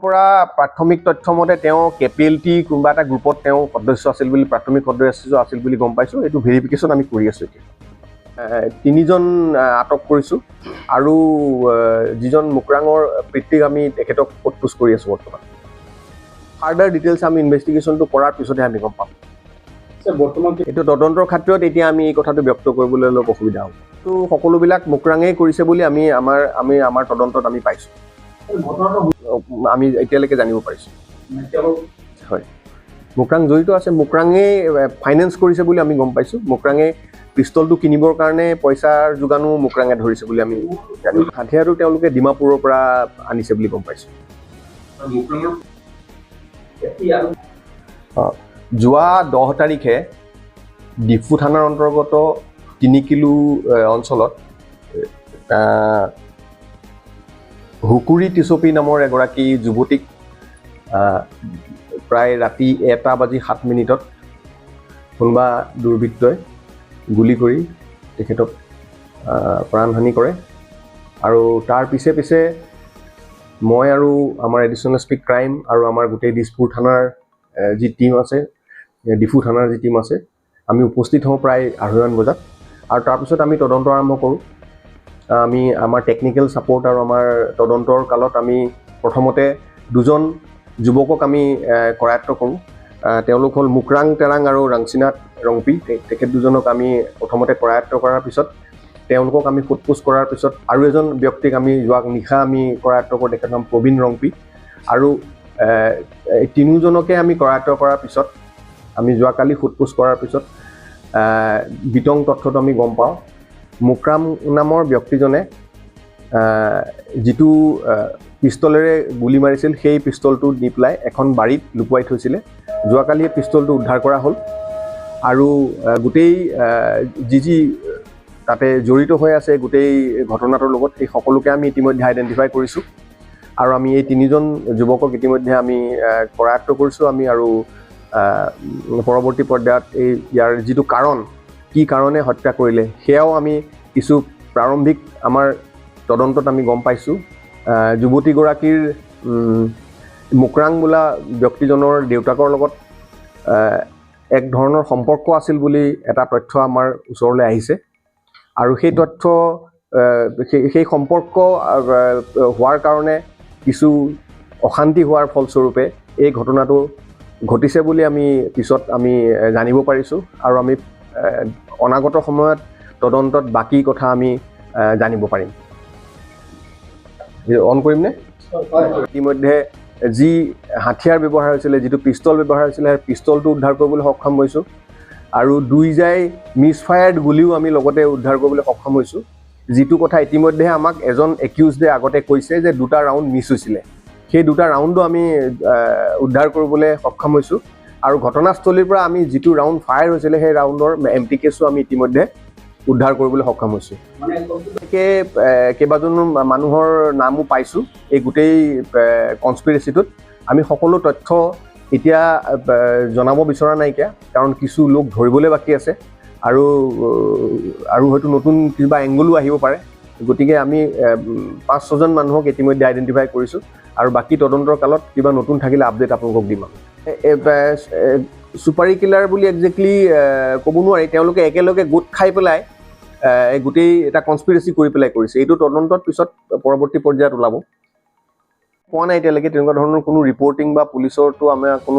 পৰা প্ৰাথমিক তথ্য মতে তেওঁ কেপিএলটি কোনোবা এটা গ্ৰুপত তেওঁ সদস্য আছিল বুলি প্ৰাথমিক সদস্য আছিল বুলি গম পাইছোঁ। এইটো ভেৰিফিকেশ্যন আমি কৰি আছোঁ এতিয়া। 3জন আটক কৰিছোঁ আৰু যিজন মুকৰাঙৰ পিতৃক আমি তেখেতক সোধপোছ কৰি আছোঁ বৰ্তমান। ফাৰ্ডাৰ ডিটেইলছ আমি ইনভেষ্টিগেশ্যনটো কৰাৰ পিছতহে আমি গম পাম। বৰ্তমান এইটো তদন্তৰ খাতিৰত এতিয়া আমি এই কথাটো ব্যক্ত কৰিবলৈ অলপ অসুবিধা হ'ব। তো সকলোবিলাক মুকৰাঙেই কৰিছে বুলি আমি আমাৰ তদন্তত আমি পাইছোঁ। আমি এতিয়ালৈকে জানিব পাৰিছোঁ। হয়, মুকৰাং জড়িত আছে। মুকৰাঙে ফাইনেন্স কৰিছে বুলি আমি গম পাইছোঁ। মুকৰাঙে পিষ্টলটো কিনিবৰ কাৰণে পইচাৰ যোগানো মুকৰাঙে ধৰিছে বুলি আমি জানো। হাথিয়াৰটো তেওঁলোকে ডিমাপুৰৰ পৰা আনিছে বুলি গম পাইছোঁ। যোৱা 10 তাৰিখে ডিফু থানাৰ অন্তৰ্গত 3 কিলো অঞ্চলত হুকুৰি tissopi নামৰ এগৰাকী যুৱতীক প্ৰায় ৰাতি 1:07 কোনোবা দুৰ্বৃত্তই গুলি কৰি তেখেতক প্ৰাণহানি কৰে আৰু তাৰ পিছে পিছে মই আৰু আমাৰ এডিশ্যনেল এছ পি ক্ৰাইম আৰু আমাৰ গোটেই দিছপুৰ থানাৰ যি টিম আছে, ডিফু থানাৰ যি টিম আছে, আমি উপস্থিত হওঁ প্ৰায় 2:30 বজাত আৰু তাৰপিছত আমি তদন্ত আৰম্ভ কৰোঁ। আমি আমাৰ টেকনিকেল ছাপোৰ্ট আৰু আমাৰ তদন্তৰ কালত আমি প্ৰথমতে 2জন যুৱকক আমি কৰায়ত্ব কৰোঁ। তেওঁলোক হ'ল মুকৰাং তেৰাং আৰু ৰাংচিনাথ ৰংপি। তেখেত 2জনক আমি প্ৰথমতে কৰায়ত্ব কৰাৰ পিছত তেওঁলোকক আমি সোধপোছ কৰাৰ পিছত আৰু এজন ব্যক্তিক আমি যোৱা নিশা আমি কৰায়ত্ব কৰোঁ। তেখেতৰ নাম প্ৰবীণ ৰংপি। আৰু 3জনকে আমি কৰায়ত্ব কৰাৰ পিছত আমি যোৱাকালি সোধপোছ কৰাৰ পিছত বিতং তথ্যটো আমি গম পাওঁ। মুকৰাম নামৰ ব্যক্তিজনে যিটো পিষ্টলেৰে গুলি মাৰিছিল সেই পিষ্টলটো নি পেলাই এখন বাৰীত লুকুৱাই থৈছিলে। যোৱাকালি এই পিষ্টলটো উদ্ধাৰ কৰা হ'ল আৰু গোটেই যি তাতে জড়িত হৈ আছে গোটেই ঘটনাটোৰ লগত এই সকলোকে আমি ইতিমধ্যে আইডেণ্টিফাই কৰিছোঁ আৰু আমি এই 3জন যুৱকক ইতিমধ্যে আমি কৰায়ত্ব কৰিছোঁ। আমি আৰু পৰৱৰ্তী পৰ্যায়ত ইয়াৰ যিটো কাৰণ, কি কাৰণে হত্যা কৰিলে সেয়াও আমি কিছু প্ৰাৰম্ভিক আমাৰ তদন্তত আমি গম পাইছোঁ। যুৱতীগৰাকীৰ মুকৰাং বোলা ব্যক্তিজনৰ দেউতাকৰ লগত এক ধৰণৰ সম্পৰ্ক আছিল বুলি এটা তথ্য আমাৰ ওচৰলৈ আহিছে আৰু সেই তথ্য সেই সম্পৰ্ক হোৱাৰ কাৰণে কিছু অশান্তি হোৱাৰ ফলস্বৰূপে এই ঘটনাটো ঘটিছে বুলি আমি পিছত আমি জানিব পাৰিছোঁ আৰু আমি অনাগত সময়ত তদন্তত বাকী কথা আমি জানিব পাৰিম। অন কৰিমনে? ইতিমধ্যে যি হাথিয়াৰ ব্যৱহাৰ হৈছিলে, যিটো পিষ্টল ব্যৱহাৰ হৈছিলে সেই পিষ্টলটো উদ্ধাৰ কৰিবলৈ সক্ষম হৈছোঁ আৰু 2 জাই মিছফায়াৰ্ড গুলিও আমি লগতে উদ্ধাৰ কৰিবলৈ সক্ষম হৈছোঁ। যিটো কথা ইতিমধ্যে আমাক এজন একিউজডে আগতে কৈছে যে 2টা ৰাউণ্ড মিছ হৈছিলে। সেই 2টা ৰাউণ্ডো আমি উদ্ধাৰ কৰিবলৈ সক্ষম হৈছোঁ আৰু ঘটনাস্থলীৰ পৰা আমি যিটো ৰাউণ্ড ফায়াৰ হৈছিলে সেই ৰাউণ্ডৰ এম্পটি কেছো আমি ইতিমধ্যে উদ্ধাৰ কৰিবলৈ সক্ষম হৈছোঁ। কেইবাজনো মানুহৰ নামো পাইছোঁ এই গোটেই কনস্পিৰেচিটোত। আমি সকলো তথ্য এতিয়া জনাব বিচৰা নাইকিয়া কাৰণ কিছু লোক ধৰিবলৈ বাকী আছে আৰু হয়তো নতুন কিবা এংগলো আহিব পাৰে। গতিকে আমি 5-6জন মানুহক ইতিমধ্যে আইডেণ্টিফাই কৰিছোঁ আৰু বাকী তদন্তৰ কালত কিবা নতুন থাকিলে আপডেট আপোনালোকক দিম। চুপাৰী কিলাৰ বুলি একজেক্টলি ক'ব নোৱাৰি। তেওঁলোকে একেলগে গোট খাই পেলাই গোটেই এটা কনস্পিৰেচি কৰি পেলাই কৰিছে। এইটো তদন্তৰ পিছত পৰৱৰ্তী পৰ্যায়ত ওলাব। পোৱা নাই এতিয়ালৈকে তেনেকুৱা ধৰণৰ কোনো ৰিপৰ্টিং বা পুলিচৰটো আমাৰ কোনো